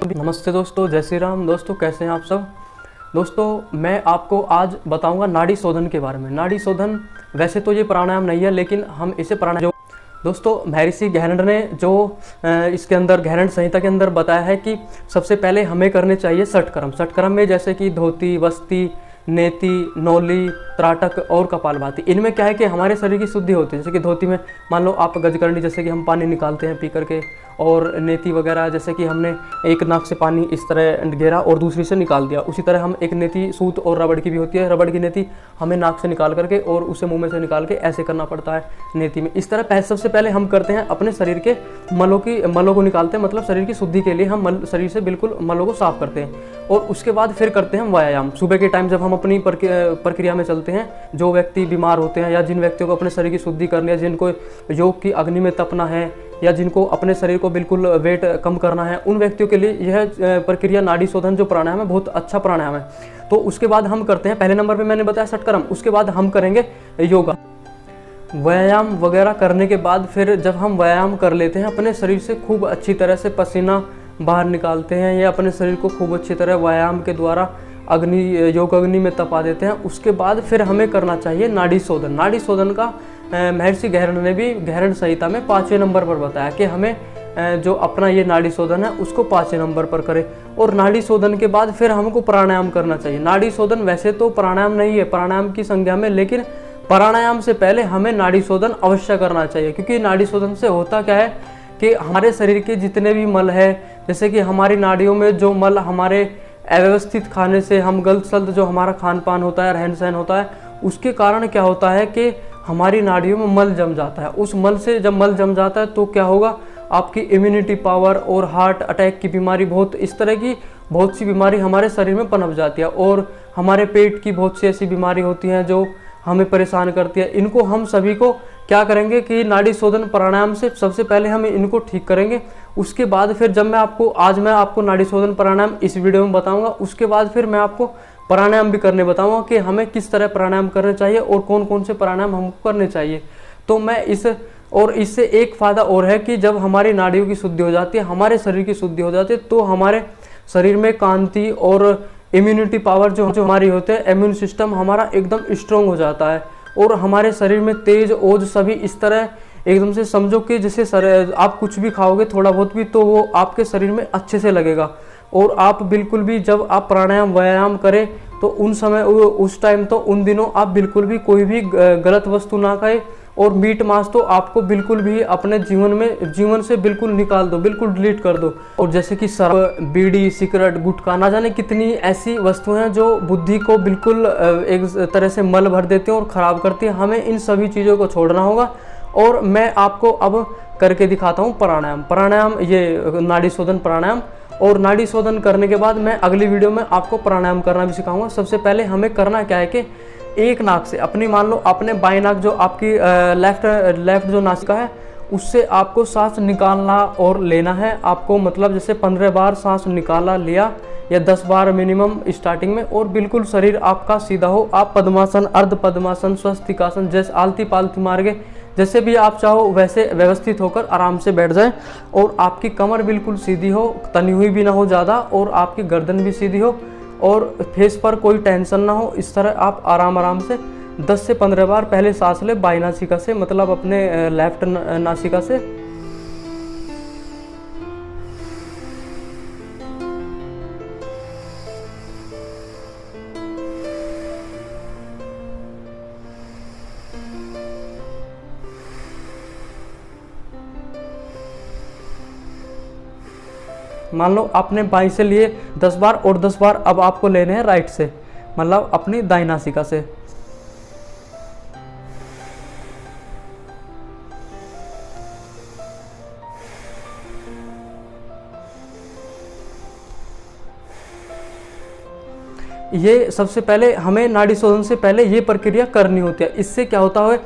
सभी। नमस्ते दोस्तों, जय श्री राम। दोस्तों कैसे हैं आप सब। दोस्तों मैं आपको आज बताऊंगा नाड़ी शोधन के बारे में। नाड़ी शोधन वैसे तो ये प्राणायाम नहीं है, लेकिन हम इसे प्राणायाम दोस्तों महर्षि गहरड़ ने जो इसके अंदर गहरड़ संहिता के अंदर बताया है कि सबसे पहले हमें करने चाहिए षटकर्म। षटकर्म में जैसे कि धोती, वस्ती, नेति, नौली, त्राटक और कपालभाति। इनमें क्या है कि हमारे शरीर की शुद्धि होती है। जैसे कि धोती में मान लो आप गजकरणी, जैसे कि हम पानी निकालते हैं पी करके, और नेति वगैरह जैसे कि हमने एक नाक से पानी इस तरह घेरा और दूसरी से निकाल दिया। उसी तरह हम एक नेति सूत और रबड़ की भी होती है। रबड़ की नेति हमें नाक से निकाल करके और उसे मुंह में से निकाल के ऐसे करना पड़ता है नेति में। इस तरह सबसे पहले हम करते हैं अपने शरीर के मलों को निकालते हैं, मतलब शरीर की शुद्धि के लिए हम शरीर से बिल्कुल मलों को साफ करते हैं। और उसके बाद फिर करते हैं व्यायाम। सुबह के टाइम जब हम अपनी प्रक्रिया में चलते हैं, जो व्यक्ति बीमार होते हैं या जिन व्यक्तियों को अपने शरीर की शुद्धि करनी है, जिनको योग की अग्नि में तपना है या जिनको अपने शरीर को बिल्कुल वेट कम करना है, उन व्यक्तियों के लिए यह प्रक्रिया नाड़ी शोधन जो प्राणायाम है बहुत अच्छा प्राणायाम है। तो उसके बाद हम करते हैं, पहले नंबर पे मैंने बताया षटकर्म, उसके बाद हम करेंगे योगा। व्यायाम वगैरह करने के बाद फिर जब हम व्यायाम कर लेते हैं, अपने शरीर से खूब अच्छी तरह से पसीना बाहर निकालते हैं या अपने शरीर को खूब अच्छी तरह व्यायाम के द्वारा योग अग्नि में तपा देते हैं, उसके बाद फिर हमें करना चाहिए नाड़ी शोधन। नाड़ी शोधन का महर्षि गहरड़ ने भी गहरड़ संहिता में 5वें नंबर पर बताया कि हमें जो अपना ये नाड़ी शोधन है उसको 5वें नंबर पर करें। और नाड़ी शोधन के बाद फिर हमको प्राणायाम करना चाहिए। नाड़ी शोधन वैसे तो प्राणायाम नहीं है प्राणायाम की संज्ञा में, लेकिन प्राणायाम से पहले हमें नाड़ी शोधन अवश्य करना चाहिए। क्योंकि नाड़ी शोधन से होता क्या है कि हमारे शरीर के जितने भी मल है, जैसे कि हमारी नाड़ियों में जो मल हमारे अव्यवस्थित खाने से, हम गलत सलत जो हमारा खान पान होता है, रहन सहन होता है, उसके कारण क्या होता है कि हमारी नाड़ियों में मल जम जाता है। उस मल से जब मल जम जाता है तो क्या होगा, आपकी इम्यूनिटी पावर और हार्ट अटैक की बीमारी, बहुत इस तरह की बहुत सी बीमारी हमारे शरीर में पनप जाती है। और हमारे पेट की बहुत सी ऐसी बीमारी होती हैं जो हमें परेशान करती है। इनको हम सभी को क्या करेंगे कि नाड़ी शोधन प्राणायाम से सबसे पहले हम इनको ठीक करेंगे। उसके बाद फिर जब आज मैं आपको नाड़ी शोधन प्राणायाम इस वीडियो में बताऊंगा, उसके बाद फिर मैं आपको प्राणायाम भी करने बताऊंगा कि हमें किस तरह प्राणायाम करने चाहिए और कौन कौन से प्राणायाम हमको करने चाहिए। तो मैं इससे एक फायदा और है कि जब हमारी नाड़ियों की शुद्धि हो जाती है, हमारे शरीर की शुद्धि हो जाती है, तो हमारे शरीर में कांति और इम्यूनिटी पावर जो हमारी होते हैं, इम्यून सिस्टम हमारा एकदम स्ट्रांग हो जाता है। और हमारे शरीर में तेज ओज सभी इस तरह एकदम से समझो कि जैसे आप कुछ भी खाओगे थोड़ा बहुत भी, तो वो आपके शरीर में अच्छे से लगेगा। और आप बिल्कुल भी जब आप प्राणायाम व्यायाम करें तो उस टाइम तो उन दिनों आप बिल्कुल भी कोई भी गलत वस्तु ना खाएं। और मीट मांस तो आपको बिल्कुल भी अपने जीवन से बिल्कुल निकाल दो, बिल्कुल डिलीट कर दो। और जैसे कि शराब, बीड़ी, सिगरेट, गुटखा, ना जाने कितनी ऐसी वस्तुएं हैं जो बुद्धि को बिल्कुल एक तरह से मल भर देती हैं और ख़राब करती हैं। हमें इन सभी चीज़ों को छोड़ना होगा। और मैं आपको अब करके दिखाता हूँ प्राणायाम, ये नाड़ी शोधन प्राणायाम। और नाड़ी शोधन करने के बाद मैं अगली वीडियो में आपको प्राणायाम करना भी सिखाऊंगा। सबसे पहले हमें करना क्या है कि एक नाक से अपनी, मान लो अपने बाएं नाक जो आपकी लेफ्ट जो नासिका है, उससे आपको सांस निकालना और लेना है आपको। मतलब जैसे 15 बार सांस निकाला लिया या 10 बार मिनिमम स्टार्टिंग में। और बिल्कुल शरीर आपका सीधा हो। आप पद्मासन, अर्ध पद्मासन, स्वस्तिकासन, जैसे आलती पालती मार के जैसे भी आप चाहो वैसे व्यवस्थित होकर आराम से बैठ जाएं। और आपकी कमर बिल्कुल सीधी हो, तनी हुई भी ना हो ज़्यादा, और आपकी गर्दन भी सीधी हो और फेस पर कोई टेंशन ना हो। इस तरह आप आराम से 10 से 15 बार पहले सांस ले बाई नासिका से, मतलब अपने लेफ्ट नासिका से। मान लो आपने बाई से लिए 10 बार, और 10 बार अब आपको लेने हैं राइट से, मतलब अपनी दाई नासिका से। ये सबसे पहले हमें नाड़ी शोधन से पहले ये प्रक्रिया करनी होती है। इससे क्या होता है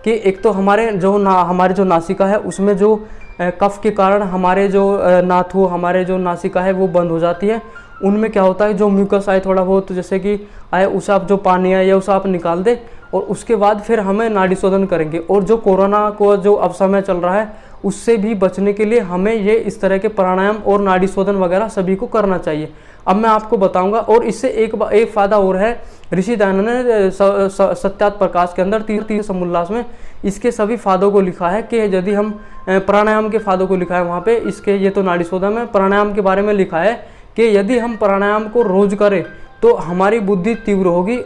कि एक तो हमारी जो नासिका है उसमें जो कफ के कारण हमारे जो नाथू, हमारे जो नासिका है वो बंद हो जाती है। उनमें क्या होता है, जो म्यूकस आए थोड़ा बहुत, जैसे कि आए, उसे आप जो पानी आए या उसे आप निकाल दे। और उसके बाद फिर हमें नाड़ी शोधन करेंगे। और जो कोरोना को जो अब समय चल रहा है उससे भी बचने के लिए हमें ये इस तरह के प्राणायाम और नाड़ी शोधन वगैरह सभी को करना चाहिए। अब मैं आपको बताऊंगा। और इससे एक फ़ायदा और है, ऋषि दयानंद ने सत्यार्थ प्रकाश के अंदर तीन समुल्लास में इसके सभी फायदों को लिखा है कि यदि हम प्राणायाम के फायदों को लिखा है वहाँ पे, इसके ये तो नाड़ी शोधन में प्राणायाम के बारे में लिखा है कि यदि हम प्राणायाम को रोज करें तो हमारी बुद्धि तीव्र होगी।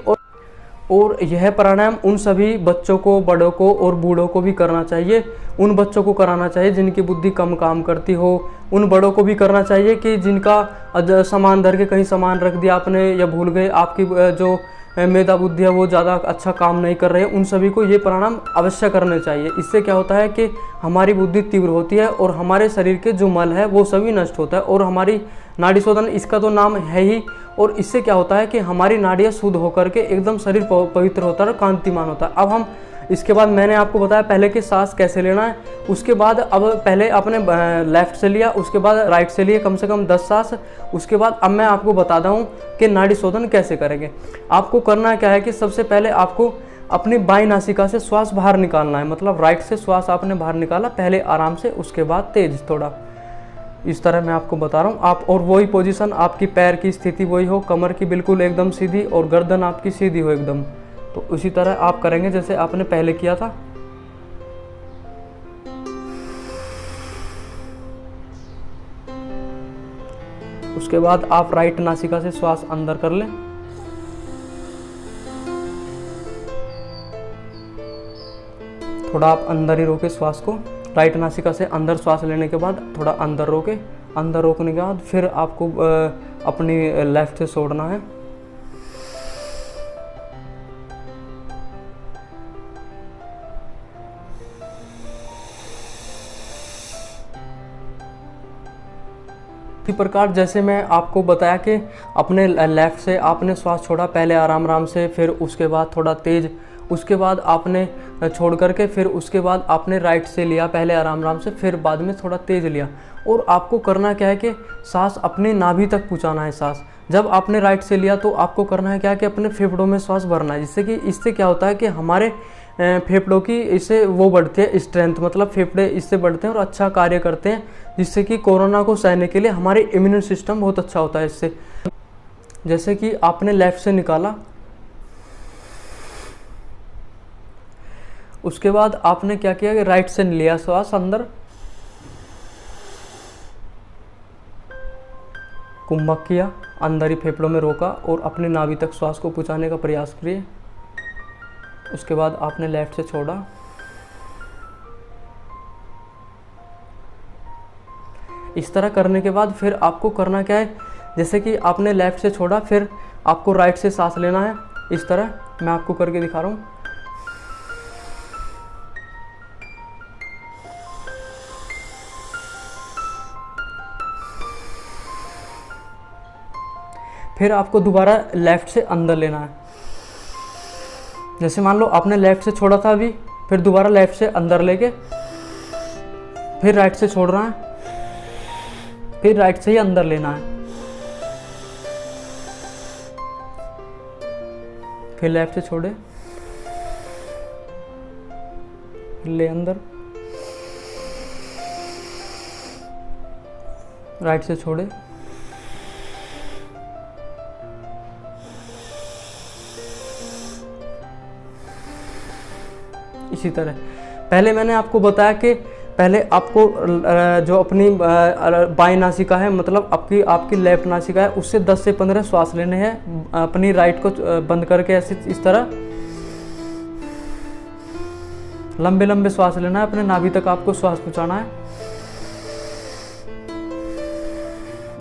और यह प्राणायाम उन सभी बच्चों को, बड़ों को और बूढ़ों को भी करना चाहिए। उन बच्चों को कराना चाहिए जिनकी बुद्धि कम काम करती हो, उन बड़ों को भी करना चाहिए कि जिनका सामान धर के कहीं सामान रख दिया आपने या भूल गए, आपकी जो मेधा बुद्धि है वो ज़्यादा अच्छा काम नहीं कर रहे हैं, उन सभी को ये प्राणायाम अवश्य करने चाहिए। इससे क्या होता है कि हमारी बुद्धि तीव्र होती है और हमारे शरीर के जो मल है वो सभी नष्ट होता है। और हमारी नाड़ी शोधन इसका तो नाम है ही। और इससे क्या होता है कि हमारी नाड़ियाँ शुद्ध होकर के एकदम शरीर पवित्र होता है और कांतिमान होता है। अब हम इसके बाद मैंने आपको बताया पहले कि सांस कैसे लेना है, उसके बाद अब पहले आपने लेफ्ट से लिया, उसके बाद राइट से लिए कम से कम 10 सांस। उसके बाद अब मैं आपको बताता हूँ कि नाड़ी शोधन कैसे करेंगे। आपको करना क्या है कि सबसे पहले आपको अपनी बाईं नासिका से श्वास बाहर निकालना है, मतलब राइट से श्वास आपने बाहर निकाला, पहले आराम से, उसके बाद तेज थोड़ा, इस तरह मैं आपको बता रहा हूँ। आप और वही पोजीशन, आपकी पैर की स्थिति वही हो, कमर की बिल्कुल एकदम सीधी और गर्दन आपकी सीधी हो एकदम। तो उसी तरह आप करेंगे जैसे आपने पहले किया था। उसके बाद आप राइट नासिका से श्वास अंदर कर लें, थोड़ा आप अंदर ही रोके श्वास को। राइट नासिका से अंदर श्वास लेने के बाद थोड़ा अंदर रोके, अंदर रोकने के बाद फिर आपको अपनी लेफ्ट से छोड़ना है। इसी प्रकार जैसे मैं आपको बताया कि अपने लेफ्ट से आपने श्वास छोड़ा, पहले आराम आराम से, फिर उसके बाद थोड़ा तेज, उसके बाद आपने छोड़ करके फिर उसके बाद आपने राइट से लिया, पहले आराम आराम से, फिर बाद में थोड़ा तेज लिया। और आपको करना क्या है कि सांस अपने नाभि तक पहुंचाना है सांस। जब आपने राइट से लिया तो आपको करना है क्या कि अपने फेफड़ों में श्वास भरना है, जिससे कि इससे क्या होता है कि हमारे फेफड़ों की इससे वो बढ़ती है स्ट्रेंथ, मतलब फेफड़े इससे बढ़ते हैं और अच्छा कार्य करते हैं, जिससे कि कोरोना को सहने के लिए हमारे इम्यून सिस्टम बहुत अच्छा होता है इससे। जैसे कि आपने लेफ्ट से निकाला, उसके बाद आपने क्या किया कि राइट से लिया श्वास अंदर, कुंभक किया, अंदर ही फेफड़ों में रोका और अपने नाभि तक श्वास को पहुंचाने का प्रयास करिए। उसके बाद आपने लेफ्ट से छोड़ा, इस तरह करने के बाद फिर आपको करना क्या है, जैसे कि आपने लेफ्ट से छोड़ा, फिर आपको राइट से सांस लेना है। इस तरह मैं आपको करके दिखा रहा हूँ। फिर आपको दोबारा लेफ्ट से अंदर लेना है। जैसे मान लो आपने लेफ्ट से छोड़ा था अभी, फिर दोबारा लेफ्ट से अंदर लेके फिर राइट से छोड़ रहा है, फिर राइट से ही अंदर लेना है, फिर लेफ्ट से छोड़े, ले अंदर, राइट से छोड़े, इसी तरह। पहले मैंने आपको बताया कि पहले आपको जो अपनी बाईं नासिका है, मतलब आपकी लेफ्ट नासिका है, उससे 10 से 15 श्वास लेने हैं, अपनी राइट को बंद करके ऐसे इस तरह लंबे लंबे श्वास लेना है, अपने नाभि तक आपको श्वास पहुंचाना है,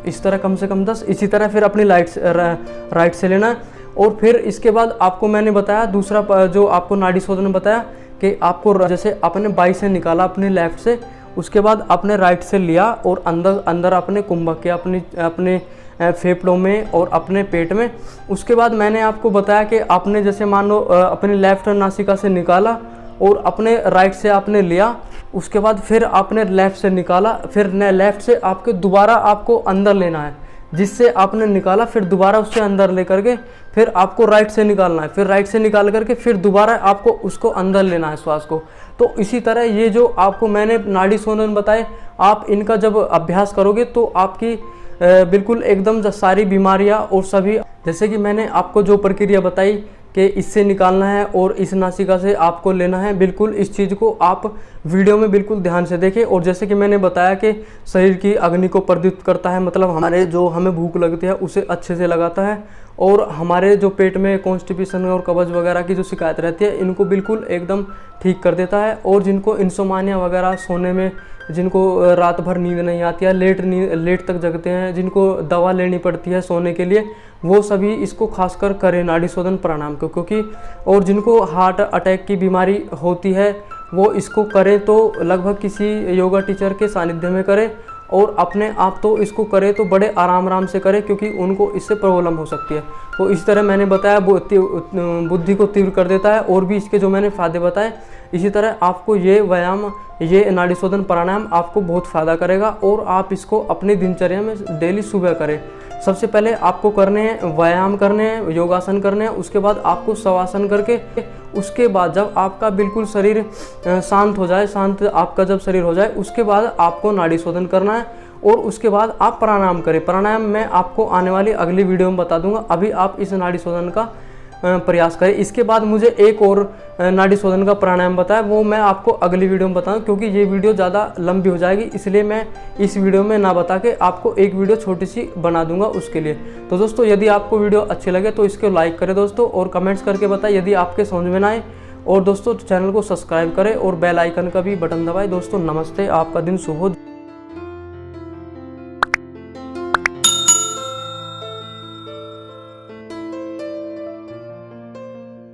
इस तरह कम से कम 10। इसी तरह फिर अपनी राइट से लेना है। और फिर इसके बाद आपको मैंने बताया दूसरा जो आपको नाड़ी शोधन में बताया कि आपको जैसे आपने बाई से निकाला अपने लेफ्ट से, उसके बाद आपने राइट से लिया और अंदर आपने कुंभक किया अपने फेफड़ों में और अपने पेट में। उसके बाद मैंने आपको बताया कि आपने जैसे मान लो अपने लेफ्ट नासिका से निकाला और अपने राइट से आपने लिया, उसके बाद फिर आपने लेफ्ट से निकाला, फिर लेफ्ट से आपके दोबारा आपको अंदर लेना है। जिससे आपने निकाला, फिर दोबारा उससे अंदर लेकर के फिर आपको राइट से निकालना है, फिर राइट से निकाल करके फिर दोबारा आपको उसको अंदर लेना है श्वास को। तो इसी तरह ये जो आपको मैंने नाड़ी शोधन बताए, आप इनका जब अभ्यास करोगे तो आपकी बिल्कुल एकदम सारी बीमारियां और सभी, जैसे कि मैंने आपको जो प्रक्रिया बताई कि इससे निकालना है और इस नासिका से आपको लेना है, बिल्कुल इस चीज़ को आप वीडियो में बिल्कुल ध्यान से देखें। और जैसे कि मैंने बताया कि शरीर की अग्नि को प्रदीप्त करता है, मतलब हमारे जो हमें भूख लगती है उसे अच्छे से लगाता है, और हमारे जो पेट में कॉन्स्टिपेशन और कब्ज वगैरह की जो शिकायत रहती है इनको बिल्कुल एकदम ठीक कर देता है। और जिनको इंसोमानिया वगैरह, सोने में जिनको रात भर नींद नहीं आती है, लेट तक जगते हैं, जिनको दवा लेनी पड़ती है सोने के लिए, वो सभी इसको खासकर करें नाड़ी शोधन प्राणायाम को। क्योंकि और जिनको हार्ट अटैक की बीमारी होती है वो इसको करें तो लगभग किसी योगा टीचर के सानिध्य में करें, और अपने आप तो इसको करें तो बड़े आराम से करें, क्योंकि उनको इससे प्रॉब्लम हो सकती है। तो इस तरह मैंने बताया बुद्धि को तीव्र कर देता है, और भी इसके जो मैंने फ़ायदे बताए, इसी तरह आपको ये व्यायाम, ये नाड़ी शोधन प्राणायाम आपको बहुत फ़ायदा करेगा। और आप इसको अपनी दिनचर्या में डेली सुबह करें। सबसे पहले आपको करने हैं व्यायाम, करने हैं योगासन करने हैं, उसके बाद आपको शवासन करके, उसके बाद जब आपका बिल्कुल शरीर शांत हो जाए, शांत आपका जब शरीर हो जाए, उसके बाद आपको नाड़ी शोधन करना है, और उसके बाद आप प्राणायाम करें। प्राणायाम मैं आपको आने वाली अगली वीडियो में बता दूंगा। अभी आप इस नाड़ी शोधन का प्रयास करें। इसके बाद मुझे एक और नाड़ी शोधन का प्राणायाम बताया, वो मैं आपको अगली वीडियो में बताऊं, क्योंकि ये वीडियो ज़्यादा लंबी हो जाएगी, इसलिए मैं इस वीडियो में ना बता के आपको एक वीडियो छोटी सी बना दूंगा उसके लिए। तो दोस्तों यदि आपको वीडियो अच्छी लगे तो इसको लाइक करें दोस्तों, और कमेंट्स करके बताएं यदि आपके समझ में ना आए, और दोस्तों चैनल को सब्सक्राइब करें और बेल आइकन का भी बटन दबाएं। दोस्तों नमस्ते, आपका दिन शुभ हो।